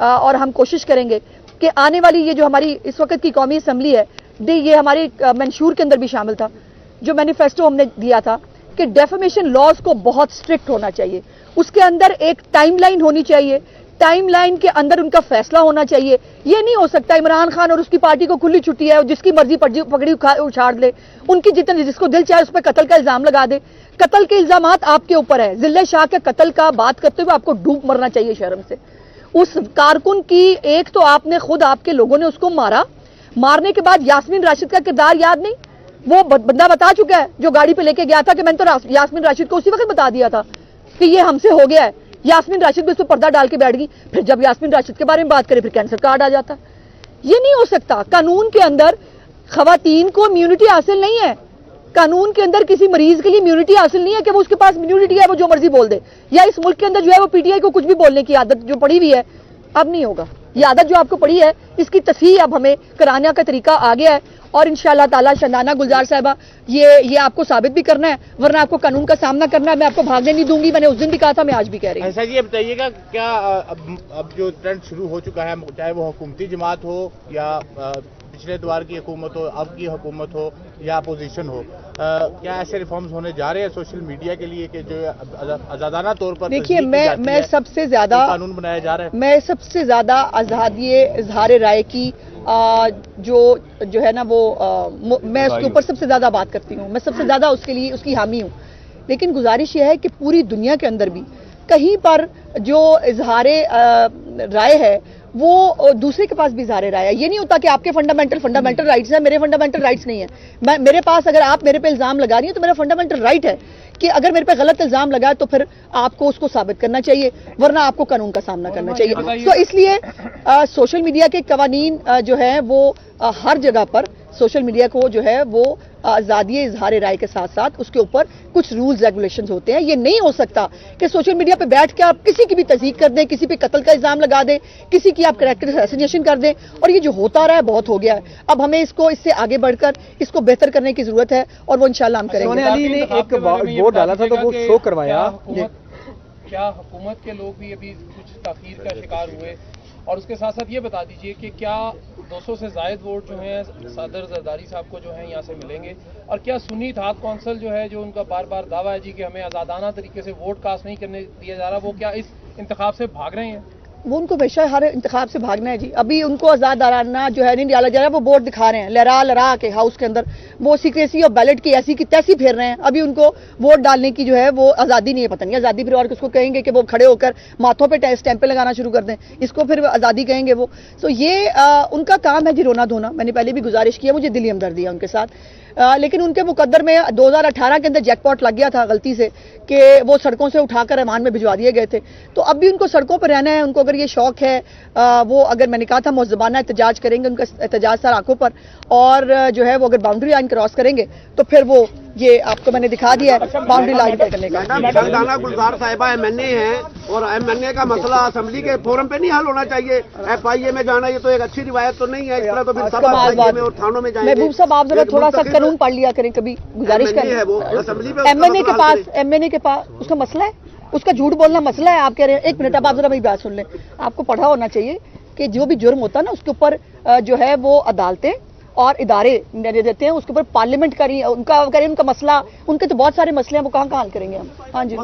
اور ہم کوشش کریں گے کہ آنے والی یہ جو ہماری اس وقت کی قومی اسمبلی ہے، یہ ہمارے منشور کے اندر بھی شامل تھا، جو مینیفیسٹو ہم نے دیا تھا کہ ڈیفیمیشن لاز کو بہت اسٹرکٹ ہونا چاہیے، اس کے اندر ایک ٹائم لائن ہونی چاہیے، ٹائم لائن کے اندر ان کا فیصلہ ہونا چاہیے. یہ نہیں ہو سکتا عمران خان اور اس کی پارٹی کو کھلی چھٹی ہے، جس کی مرضی پکڑی اچھاڑ لے، ان کی جس کو دل چاہے اس پہ قتل کا الزام لگا دے. قتل کے الزامات آپ کے اوپر ہے. ضلع شاہ کے قتل کا بات کرتے ہوئے آپ کو ڈوب مرنا چاہیے شرم سے. اس کارکن کی ایک تو آپ نے خود، آپ کے لوگوں نے اس کو مارا، مارنے کے بعد یاسمین راشد کا کردار یاد نہیں؟ وہ بندہ بتا چکا ہے جو گاڑی پہ لے کے گیا تھا کہ میں نے تو یاسمین راشد کو اسی وقت بتا دیا تھا کہ یہ ہم سے ہو گیا ہے. یاسمین راشد بھی اس پہ پردہ ڈال کے بیٹھ گئی. پھر جب یاسمین راشد کے بارے میں بات کرے پھر کینسر کارڈ آ جاتا. یہ نہیں ہو سکتا. قانون کے اندر خواتین کو امیونٹی حاصل نہیں ہے. قانون کے اندر کسی مریض کے لیے امیونٹی حاصل نہیں ہے کہ وہ اس کے پاس امیونٹی ہے وہ جو مرضی بول دے. یا اس ملک کے اندر جو ہے وہ پی ٹی آئی کو کچھ بھی بولنے کی عادت جو پڑی ہوئی ہے اب نہیں ہوگا. یہ عادت جو آپ کو پڑی ہے اس کی تصحیح اب ہمیں کرانے کا طریقہ آ گیا ہے. اور انشاءاللہ تعالی شندانہ گلزار صاحبہ یہ آپ کو ثابت بھی کرنا ہے، ورنہ آپ کو قانون کا سامنا کرنا ہے. میں آپ کو بھاگنے نہیں دوں گی. میں نے اس دن بھی کہا تھا، میں آج بھی کہہ رہی ہوں. ایسا یہ بتائیے گا کیا اب جو ٹرینڈ شروع ہو چکا ہے، چاہے وہ حکومتی جماعت ہو یا پچھلے دوار کی حکومت ہو، اب کی حکومت ہو یا اپوزیشن ہو، کیا ایسے ریفارمز ہونے جا رہے ہیں سوشل میڈیا کے لیے کہ جو آزادانہ طور پر دیکھیے میں سب سے زیادہ قانون بنایا جا رہا ہے؟ میں سب سے زیادہ آزادی اظہار رائے کی جو ہے نا وہ میں اس کے اوپر سب سے زیادہ بات کرتی ہوں. میں سب سے زیادہ اس کے لیے اس کی حامی ہوں. لیکن گزارش یہ ہے کہ پوری دنیا کے اندر بھی کہیں پر جو اظہار رائے ہے وہ دوسرے کے پاس بھی اظہار رائے ہے. یہ نہیں ہوتا کہ آپ کے فنڈامنٹل رائٹس ہیں، میرے فنڈامنٹل رائٹس نہیں ہیں. میرے پاس اگر آپ میرے پہ الزام لگا رہی ہیں تو میرا فنڈامنٹل رائٹ ہے کہ اگر میرے پہ غلط الزام لگا تو پھر آپ کو اس کو ثابت کرنا چاہیے، ورنہ آپ کو قانون کا سامنا کرنا چاہیے. تو اس لیے سوشل میڈیا کے قوانین جو ہیں وہ ہر جگہ پر سوشل میڈیا کو جو ہے وہ آزادی اظہار رائے کے ساتھ ساتھ اس کے اوپر کچھ رولز ریگولیشنز ہوتے ہیں. یہ نہیں ہو سکتا کہ سوشل میڈیا پہ بیٹھ کے آپ کسی کی بھی تصدیق کر دیں، کسی پہ قتل کا الزام لگا دیں، کسی کی آپ کریکٹر اسیسینیشن کر دیں. اور یہ جو ہوتا رہا ہے بہت ہو گیا ہے. اب ہمیں اس سے آگے بڑھ کر اس کو بہتر کرنے کی ضرورت ہے اور وہ انشاءاللہ ہم کریں گے. سونیا علی نے ایک ووٹ ڈالا تھا تو وہ شو کروایا. کیا حکومت کے لوگ بھی ابھی کچھ تاخیر کا شکار ہوئے؟ اور اس کے ساتھ ساتھ یہ بتا دیجئے کہ کیا 200 سے زائد ووٹ جو ہیں صدر زرداری صاحب کو جو ہیں یہاں سے ملیں گے؟ اور کیا سنی اتحاد کونسل جو ہے جو ان کا بار بار دعویٰ ہے کہ ہمیں آزادانہ طریقے سے ووٹ کاسٹ نہیں کرنے دیا جا رہا، وہ کیا اس انتخاب سے بھاگ رہے ہیں؟ وہ ان کو ہمیشہ ہر انتخاب سے بھاگنا ہے جی. ابھی ان کو آزادانہ جو ہے نہیں ڈالا جا رہا. وہ بورڈ دکھا رہے ہیں لہرا کے ہاؤس کے اندر، وہ سیکریسی اور بیلٹ کی ایسی کی تیسی پھیر رہے ہیں. ابھی ان کو ووٹ ڈالنے کی جو ہے وہ آزادی نہیں ہے. پتہ نہیں آزادی پھر اور کس کو کہیں گے کہ وہ کھڑے ہو کر ماتھوں پہ اسٹیمپیں لگانا شروع کر دیں، اس کو پھر آزادی کہیں گے وہ. تو یہ ان کا کام ہے جی رونا دھونا. میں نے پہلے بھی گزارش کیا، مجھے دلی ہمدردی ہے ان کے ساتھ. لیکن ان کے مقدر میں 2018 کے اندر جیک پاٹ لگ گیا تھا غلطی سے کہ وہ سڑکوں سے اٹھا کر ایوان میں بھجوا دیے گئے تھے. تو اب بھی ان کو سڑکوں پر رہنا ہے. ان کو اگر یہ شوق ہے وہ اگر میں نے کہا تھا مہذبانہ احتجاج کریں گے، ان کا احتجاج سر آنکھوں پر، اور جو ہے وہ اگر باؤنڈری لائن کراس کریں گے تو پھر وہ یہ آپ کو میں نے دکھا دیا ہے باؤنڈری لائن طے کرنے کا. شندانہ گلزار صاحبہ ایم این اے ہیں اور ایم این اے کا مسئلہ اسمبلی کے فورم پہ نہیں حل ہونا چاہیے. ایف آئی اے میں جانا یہ تو ایک اچھی روایت تو نہیں ہے. اس طرح تو پھر سب اسمبلی میں اور تھانوں میں جائیں گے. محبوب صاحب آپ ذرا تھوڑا سا قانون پڑھ لیا کریں کبھی، گزارش کریں. ایم این اے کے پاس اس کا مسئلہ ہے، اس کا جھوٹ بولنا مسئلہ ہے. آپ کہہ رہے ہیں ایک منٹ اب آپ ذرا میری بات سن لیں. آپ کو پڑھا ہونا چاہیے کہ جو بھی جرم ہوتا ہے نا اس کے اوپر جو ہے وہ عدالتیں اور ادارے دیتے ہیں. اس کے اوپر پارلیمنٹ ان کا مسئلہ، ان کے تو بہت سارے مسئلے ہیں، وہ کہاں حل کریں گے ہم؟ ہاں جی.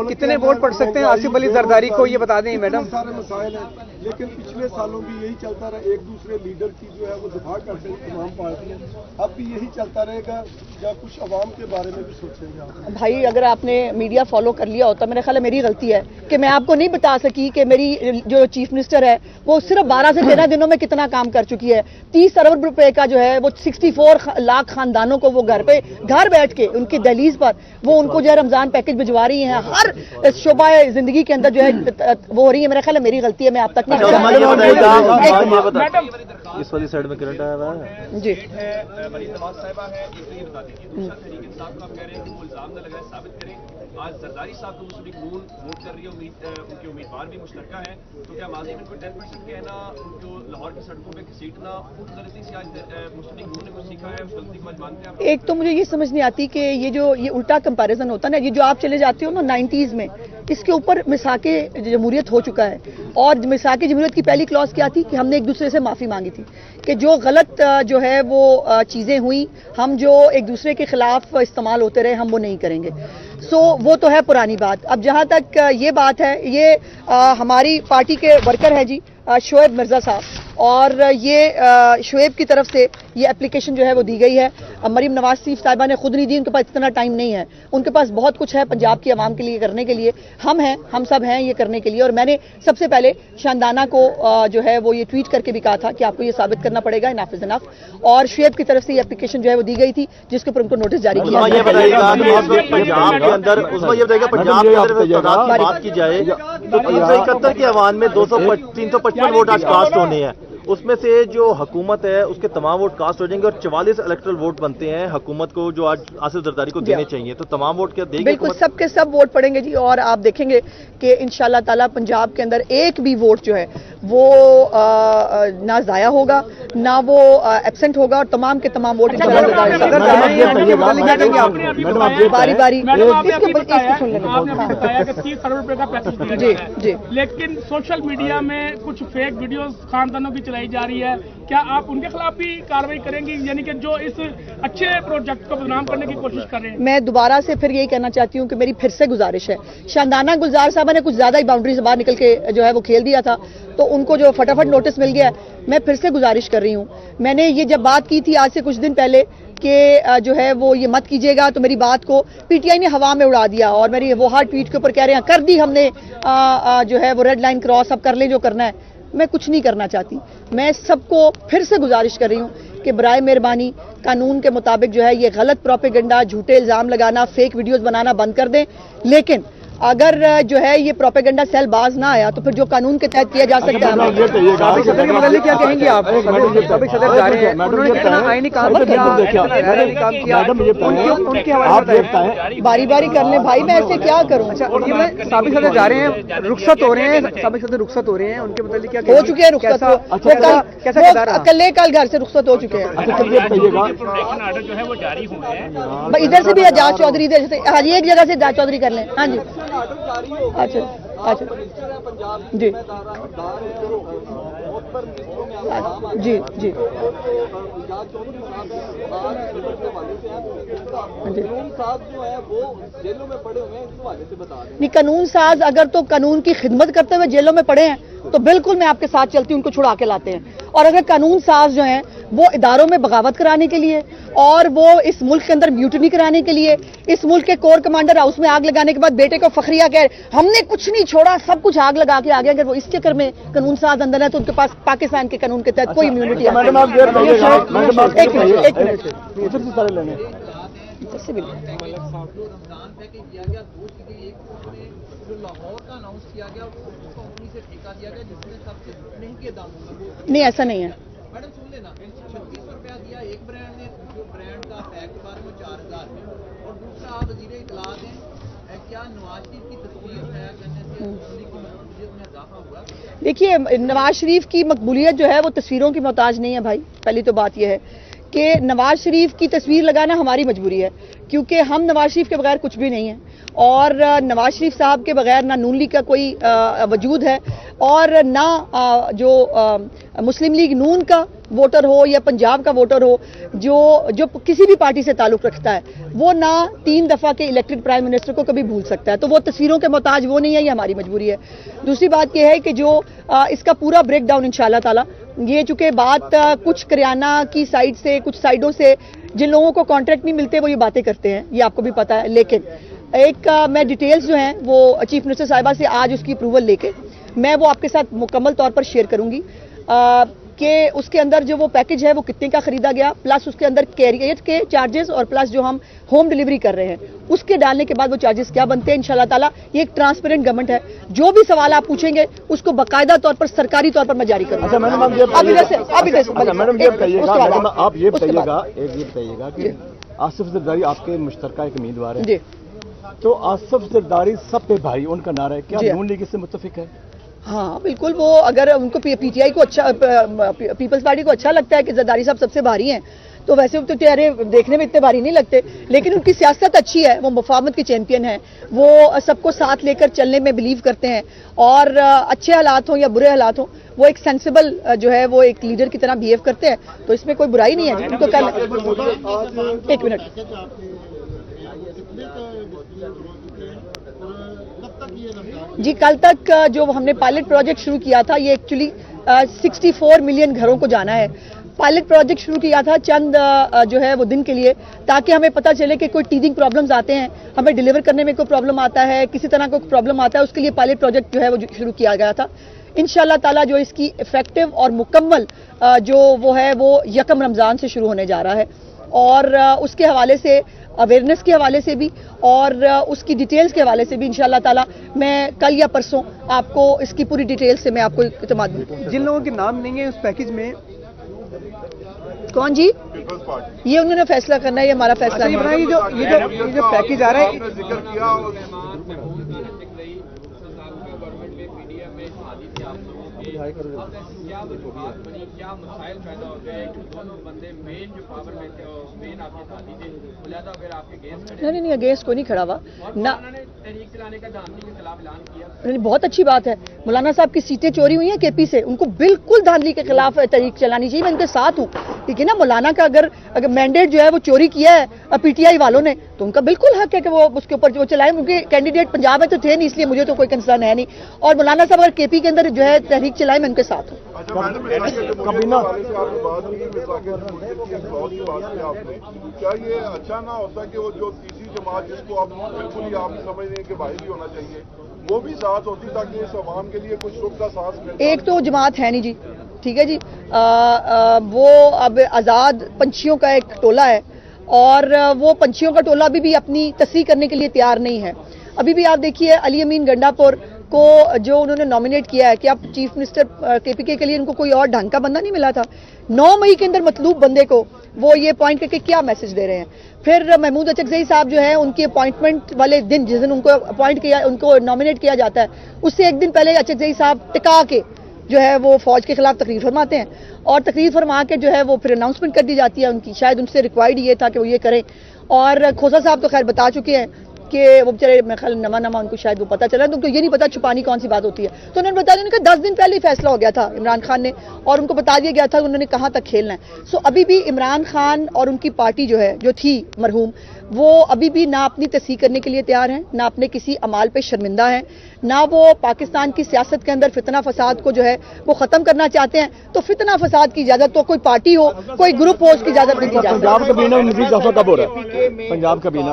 کتنے ووٹ پڑ سکتے ہیں آصف علی زرداری کو، یہ بتا دیں میڈم. سارے مسائل ہیں لیکن پچھلے سالوں بھی یہی چلتا رہا. ایک دوسرے لیڈر کی جو ہے وہ دفاع کرتے ہیں تمام پارٹیاں. اب بھی یہی چلتا رہے گا یا کچھ عوام کے بارے میں بھی سوچیں گے؟ بھائی اگر آپ نے میڈیا فالو کر لیا ہوتا، میرا خیال ہے میری غلطی ہے کہ میں آپ کو نہیں بتا سکی کہ میری جو چیف منسٹر ہے وہ صرف 12 سے 13 دنوں میں کتنا کام کر چکی ہے. 30 ارب روپے کا جو ہے وہ 64 لاکھ خاندانوں کو وہ گھر بیٹھ کے ان کی دہلیز پر وہ ان کو جو ہے رمضان پیکج بھجوا رہی ہیں. ہر شعبہ زندگی کے اندر جو ہے وہ ہو رہی ہے. میرا خیال ہے میری غلطی ہے، میں آپ تک نہیں اس والی سائڈ میں کرنٹ آیا ہوا ہے جی. آج زرداری صاحب کو مسلم نون ووٹ کر رہی ہے، ان کے امیدوار بھی مشترکہ ہیں، تو کیا ماضی میں ان کو 10% کہنا، ان کو لاہور کی سڑکوں پہ گھسیٹنا اس غلطی سے آج مسلم نون نے کچھ سیکھا ہے، اس غلطی کو آج مانتے ہیں؟ ایک تو مجھے یہ سمجھ نہیں آتی کہ یہ الٹا کمپیریزن ہوتا ہے نا، یہ جو آپ چلے جاتے ہو نا 90s میں، اس کے اوپر میثاق جمہوریت ہو چکا ہے، اور میثاق جمہوریت کی پہلی کلاس کیا تھی کہ ہم نے ایک دوسرے سے معافی مانگی تھی کہ جو غلط جو ہے وہ چیزیں ہوئیں، ہم جو ایک دوسرے کے خلاف استعمال ہوتے رہے، ہم وہ نہیں کریں گے. سو وہ تو ہے پرانی بات. اب جہاں تک یہ بات ہے، یہ ہماری پارٹی کے ورکر ہیں جی شعیب مرزا صاحب، اور یہ شعیب کی طرف سے یہ اپلیکیشن جو ہے وہ دی گئی ہے. مریم نواز شریف صاحبہ نے خود نہیں دی، ان کے پاس اتنا ٹائم نہیں ہے، ان کے پاس بہت کچھ ہے پنجاب کی عوام کے لیے کرنے کے لیے. ہم سب ہیں یہ کرنے کے لیے. اور میں نے سب سے پہلے شاندانہ کو جو ہے وہ یہ ٹویٹ کر کے بھی کہا تھا کہ آپ کو یہ ثابت کرنا پڑے گا انف از انف. اور شعیب کی طرف سے یہ اپلیکیشن جو ہے وہ دی گئی تھی جس کے اوپر ان کو نوٹس جاری کیا. یہ بتائیے گا پنجاب کے اندر پنجاب کے اندر بات کی جائے تو 371 کے ایوان میں 355 ووٹ آج کاسٹ ہونے ہیں. اس میں سے جو حکومت ہے اس کے تمام ووٹ کاسٹ ہو جائیں گے اور 44 الیکٹرل ووٹ بنتے ہیں حکومت کو جو آج آصف زرداری کو دینے چاہیے. تو تمام ووٹ کیا دے گی؟ بالکل سب کے سب ووٹ پڑیں گے جی. اور آپ دیکھیں گے کہ انشاءاللہ تعالی پنجاب کے اندر ایک بھی ووٹ جو ہے وہ نہ ضائع ہوگا نہ وہ ایبسنٹ ہوگا، اور تمام کے تمام ووٹ باری باری جی جی. لیکن سوشل میڈیا میں کچھ فیک ویڈیوز خاندانوں کی چلائی جا رہی ہے، کیا آپ ان کے خلاف بھی کارروائی کریں گی، یعنی کہ جو اس اچھے پروجیکٹ کو بدنام کرنے کی کوشش کر رہے ہیں؟ میں دوبارہ سے پھر یہی کہنا چاہتی ہوں کہ میری پھر سے گزارش ہے، شاندانہ گلزار صاحبہ نے کچھ زیادہ ہی باؤنڈری سے باہر نکل کے جو ہے وہ کھیل دیا تھا، تو ان کو جو فٹافٹ نوٹس مل گیا ہے. میں پھر سے گزارش کر رہی ہوں، میں نے یہ جب بات کی تھی آج سے کچھ دن پہلے کہ جو ہے وہ یہ مت کیجیے گا، تو میری بات کو پی ٹی آئی نے ہوا میں اڑا دیا، اور میری وہ ہر ٹویٹ کے اوپر کہہ رہے ہیں کر دی ہم نے جو ہے وہ ریڈ لائن کراس، اب کر لیں جو کرنا ہے. میں کچھ نہیں کرنا چاہتی. میں سب کو پھر سے گزارش کر رہی ہوں کہ برائے مہربانی قانون کے مطابق جو ہے یہ غلط پروپیگنڈا، جھوٹے الزام لگانا، فیک ویڈیوز بنانا بند کر دیں. لیکن اگر جو ہے یہ پروپیگنڈا سیل باز نہ آیا تو پھر جو قانون کے تحت کیا جا سکتا ہے. سابق صدر کے متعلق کیا کہیں گی آپ؟ سابق صدر جا رہے ہیں، انہوں نے اتنا آئینی کام کیا، باری باری کر لیں بھائی، میں ایسے کیا کروں. سابق صدر جا رہے ہیں، رخصت ہو رہے ہیں، سابق صدر رخصت ہو رہے ہیں، ان کے متعلق کیا ہو چکے ہیں رخصت، کل گھر سے رخصت ہو چکے ہیں. ادھر سے بھی اعجاز چودھری ایک جگہ سے اعجاز چودھری کر لیں. ہاں جی اچھا اچھا جی جی جی نہیں، قانون ساز اگر تو قانون کی خدمت کرتے ہوئے جیلوں میں پڑے ہیں تو بالکل میں آپ کے ساتھ چلتی ہوں، ان کو چھڑا کے لاتے ہیں. اور اگر قانون ساز جو ہیں وہ اداروں میں بغاوت کرانے کے لیے اور وہ اس ملک کے اندر میوٹنی کرانے کے لیے، اس ملک کے کور کمانڈر ہاؤس میں آگ لگانے کے بعد بیٹے کو فخریہ کہہ ہم نے کچھ نہیں چھوڑا، سب کچھ آگ لگا کے آگے، اگر وہ اس چکر میں قانون ساز اندر ہے تو ان کے پاس پاکستان کے قانون کے تحت کوئی امیونٹی ہے. نہیں ایسا نہیں ہے. میڈم سن لینا، 3600 روپیہ دیا ایک برانڈ نے، جو برانڈ کا پیک کے بارے میں 4000 ہے، اور دوسرا آپ وزیر اطلاعات ہیں، کیا نواز شریف کی تصویر ہے کرنے سے کی مقبولیت میں اضافہ ہوا؟ دیکھیے نواز شریف کی مقبولیت جو ہے وہ تصویروں کی محتاج نہیں ہے بھائی. پہلی تو بات یہ ہے کہ نواز شریف کی تصویر لگانا ہماری مجبوری ہے، کیونکہ ہم نواز شریف کے بغیر کچھ بھی نہیں ہیں، اور نواز شریف صاحب کے بغیر نہ نون لیگ کا کوئی وجود ہے، اور نہ جو مسلم لیگ نون کا ووٹر ہو یا پنجاب کا ووٹر ہو جو کسی بھی پارٹی سے تعلق رکھتا ہے، وہ نہ 3 دفعہ کے الیکٹڈ پرائم منسٹر کو کبھی بھول سکتا ہے. تو وہ تصویروں کے محتاج وہ نہیں ہے، یہ ہماری مجبوری ہے. دوسری بات یہ ہے کہ جو اس کا پورا بریک ڈاؤن انشاءاللہ تعالی، یہ چونکہ بات کچھ کریانہ کی سائڈ سے، کچھ سائڈوں سے جن لوگوں کو کانٹریکٹ نہیں ملتے وہ یہ باتیں کرتے ہیں، یہ آپ کو بھی پتا ہے. لیکن ایک میں ڈیٹیلز جو ہیں وہ چیف منسٹر صاحبہ سے آج اس کی اپروول لے کے میں وہ آپ کے ساتھ مکمل طور پر شیئر کروں گی کہ اس کے اندر جو وہ پیکج ہے وہ کتنے کا خریدا گیا، پلس اس کے اندر کیریئر کے چارجز، اور پلس جو ہم ہوم ڈیلیوری کر رہے ہیں اس کے ڈالنے کے بعد وہ چارجز کیا بنتے ہیں. انشاءاللہ تعالیٰ یہ ایک ٹرانسپیرنٹ گورنمنٹ ہے، جو بھی سوال آپ پوچھیں گے اس کو باقاعدہ طور پر سرکاری طور پر میں جاری کروں گا. آپ یہ بتائیے گا کہ آصف زرداری آپ کے مشترکہ ایک امیدوار ہیں، تو آصف زرداری سب پہ بھائی ان کا نعرہ ہے، کیا نون لیگ اس سے متفق ہے؟ ہاں بالکل. وہ اگر ان کو پی ٹی آئی کو اچھا، پیپلز پارٹی کو اچھا لگتا ہے کہ زرداری صاحب سب سے بھاری ہیں، تو ویسے تو چہرے دیکھنے میں اتنے بھاری نہیں لگتے، لیکن ان کی سیاست اچھی ہے، وہ مفاہمت کے چیمپئن ہیں، وہ سب کو ساتھ لے کر چلنے میں بلیو کرتے ہیں، اور اچھے حالات ہوں یا برے حالات ہوں وہ ایک سینسیبل جو ہے وہ ایک لیڈر کی طرح بہیو کرتے ہیں، تو اس میں کوئی برائی نہیں ہے. تو کل ایک منٹ جی، کل تک جو ہم نے پائلٹ پروجیکٹ شروع کیا تھا یہ ایکچولی 64 ملین گھروں کو جانا ہے. پائلٹ پروجیکٹ شروع کیا تھا چند جو ہے وہ دن کے لیے، تاکہ ہمیں پتہ چلے کہ کوئی ٹیدنگ پرابلمز آتے ہیں، ہمیں ڈیلیور کرنے میں کوئی پرابلم آتا ہے، کسی طرح کا کوئی پرابلم آتا ہے، اس کے لیے پائلٹ پروجیکٹ جو ہے وہ شروع کیا گیا تھا. انشاءاللہ تعالیٰ جو اس کی افیکٹو اور مکمل جو وہ ہے وہ 1 رمضان سے شروع ہونے جا رہا ہے، اور اس کے حوالے سے اویئرنیس کے حوالے سے بھی اور اس کی ڈیٹیلز کے حوالے سے بھی انشاءاللہ تعالیٰ میں کل یا پرسوں آپ کو اس کی پوری ڈیٹیل سے میں آپ کو اعتماد دوں. جن لوگوں کے نام نہیں ہیں اس پیکج میں، کون جی؟ یہ انہوں نے فیصلہ کرنا ہے، یہ ہمارا فیصلہ نہیں ہے. یہ جو پیکج آ رہا ہے نہیں اگینسٹ کوئی نہیں کھڑا ہوا نہ. بہت اچھی بات ہے، مولانا صاحب کی سیٹیں چوری ہوئی ہیں کے پی سے، ان کو بالکل دھاندلی کے خلاف تحریک چلانی چاہیے، میں ان کے ساتھ ہوں. لیکن نا مولانا کا اگر مینڈیٹ جو ہے وہ چوری کیا ہے پی ٹی آئی والوں نے، تو ان کا بالکل حق ہے کہ وہ اس کے اوپر وہ چلائیں، کیونکہ کینڈیڈیٹ پنجاب میں تو تھے نہیں، اس لیے مجھے تو کوئی کنسرن ہے نہیں. اور مولانا صاحب اگر کے پی کے اندر جو ہے تحریک چلائیں، میں ان کے ساتھ ہوں. کیا یہ اچھا نہ ہوتا کہ وہ جو تیسری جماعت جس کو آپ بالکل ہی آپ سمجھ رہے ہیں کہ باہر ہی ہونا چاہیے، وہ بھی ساتھ ہوتی تاکہ اس عوام کے لیے کچھ سکھ کا سانس ملے؟ ایک تو جماعت ہے نہیں جی، ٹھیک ہے جی، وہ اب آزاد پنچھیوں کا ایک ٹولہ ہے، اور وہ پنچھیوں کا ٹولہ ابھی بھی اپنی تصحیح کرنے کے لیے تیار نہیں ہے. ابھی بھی آپ دیکھیے علی امین گنڈا پور کو جو انہوں نے نامینیٹ کیا ہے کہ اب چیف منسٹر کے پی کے لیے ان کو کوئی اور ڈھنگ کا بندہ نہیں ملا تھا. 9 مئی کے اندر مطلوب بندے کو وہ یہ پوائنٹ کر کے کیا میسج دے رہے ہیں. پھر محمود اچکزئی صاحب جو ہیں ان کے اپوائنٹمنٹ والے دن، جس دن ان کو اپوائنٹ کیا، ان کو نامینیٹ کیا جاتا ہے، اس سے ایک دن پہلے اچکزئی صاحب ٹکا کے جو ہے وہ فوج کے خلاف تقریر فرماتے ہیں، اور تقریر فرما کے جو ہے وہ پھر اناؤنسمنٹ کر دی جاتی ہے ان کی. شاید ان سے ریکوائرڈ یہ تھا کہ وہ یہ کریں، اور کھوسا صاحب تو خیر بتا چکے ہیں کہ وہ بیچارے میں خیال نما ان کو شاید وہ پتہ چلا، تو یہ نہیں پتا چھپانی کون سی بات ہوتی ہے. تو انہوں نے بتا دیا کہ 10 دن پہلے ہی فیصلہ ہو گیا تھا عمران خان نے، اور ان کو بتا دیا گیا تھا انہوں نے کہاں تک کھیلنا ہے. سو ابھی بھی عمران خان اور ان کی پارٹی جو ہے جو تھی مرحوم، وہ ابھی بھی نہ اپنی تصحیح کرنے کے لیے تیار ہیں، نہ اپنے کسی عمال پہ شرمندہ ہیں، نہ وہ پاکستان کی سیاست کے اندر فتنہ فساد کو جو ہے وہ ختم کرنا چاہتے ہیں. تو فتنہ فساد کی اجازت تو کوئی پارٹی ہو، کوئی گروپ ہو، اس کی اجازت نہیں دی جاتی. پنجاب کابینہ میں مزید اضافہ کب ہو رہا ہے؟ پنجاب کابینہ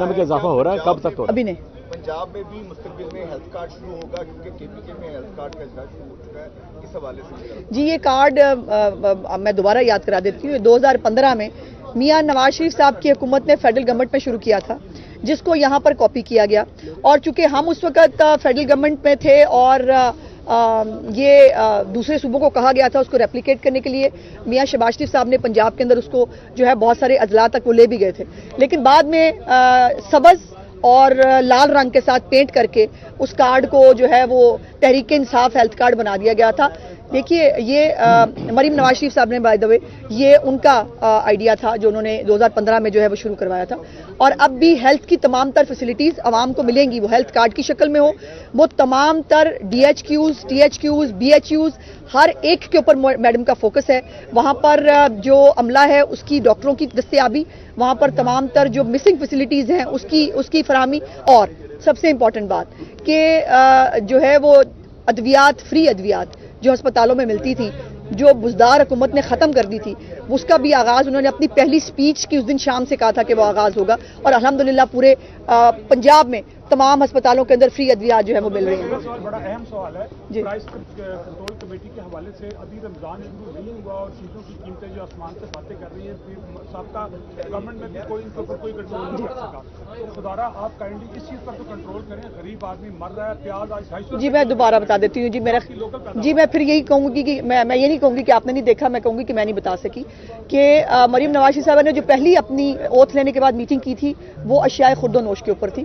میں کیا اضافہ ہو رہا ہے، کب تک ہو رہا ہے؟ ابھی نہیں. پنجاب میں بھی مستقبل میں ہیلتھ کارڈ شروع ہوگا کیونکہ کے پی کے میں ہیلتھ کارڈ کا اجلاس شروع ہو چکا ہے، اس حوالے سے جی یہ کارڈ میں دوبارہ یاد کرا دیتی ہوں. 2015 میں میاں نواز شریف صاحب کی حکومت نے فیڈرل گورنمنٹ میں شروع کیا تھا، جس کو یہاں پر کاپی کیا گیا، اور چونکہ ہم اس وقت فیڈرل گورنمنٹ میں تھے اور یہ دوسرے صوبوں کو کہا گیا تھا اس کو ریپلیکیٹ کرنے کے لیے، میاں شہباز شریف صاحب نے پنجاب کے اندر اس کو جو ہے بہت سارے اضلاع تک وہ لے بھی گئے تھے. لیکن بعد میں سبز اور لال رنگ کے ساتھ پینٹ کر کے اس کارڈ کو جو ہے وہ تحریک انصاف ہیلتھ کارڈ بنا دیا گیا تھا. دیکھیے یہ مریم نواز شریف صاحب نے بائی دا وے یہ ان کا آئیڈیا تھا جو انہوں نے 2015 میں جو ہے وہ شروع کروایا تھا. اور اب بھی ہیلتھ کی تمام تر فیسلٹیز عوام کو ملیں گی، وہ ہیلتھ کارڈ کی شکل میں ہو، وہ تمام تر D H Qs, T H Qs, B H Us, ہر ایک کے اوپر میڈم کا فوکس ہے. وہاں پر جو عملہ ہے اس کی ڈاکٹروں کی دستیابی، وہاں پر تمام تر جو مسنگ فیسلٹیز ہیں اس کی فراہمی، اور سب سے امپورٹنٹ بات کہ جو ہے وہ ادویات، فری ادویات جو ہسپتالوں میں ملتی تھی، جو بزدار حکومت نے ختم کر دی تھی، اس کا بھی آغاز انہوں نے اپنی پہلی سپیچ کی اس دن شام سے کہا تھا کہ وہ آغاز ہوگا، اور الحمدللہ پورے پنجاب میں تمام ہسپتالوں کے اندر فری ادویات جو ہے وہ مل رہی ہیں. بڑا اہم سوال ہے جی. پرائس کنٹرول کمیٹی کے حوالے سے ابھی رمضان شروع نہیں ہوا اور چیزوں کی قیمتیں جو آسمان سے باتیں کر رہی ہیں، سابقہ گورنمنٹ میں بھی کوئی ان کے اوپر کوئی کنٹرول نہیں کر سکا. تو خدارہ آپ کائنڈلی اس چیز پر تو کنٹرول کریں، غریب آدمی مر رہا ہے، پیاز آج 250. جی میں دوبارہ بتا دیتی ہوں. جی میں پھر یہی کہوں گی کہ میں یہ نہیں کہوں گی کہ آپ نے نہیں دیکھا، میں کہوں گی کہ میں نہیں بتا سکی کہ مریم نواز شریف صاحبہ نے جو پہلی اپنی اوتھ لینے کے بعد میٹنگ کی تھی وہ اشیاء خرد و نوش کے اوپر تھی،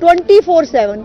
24/7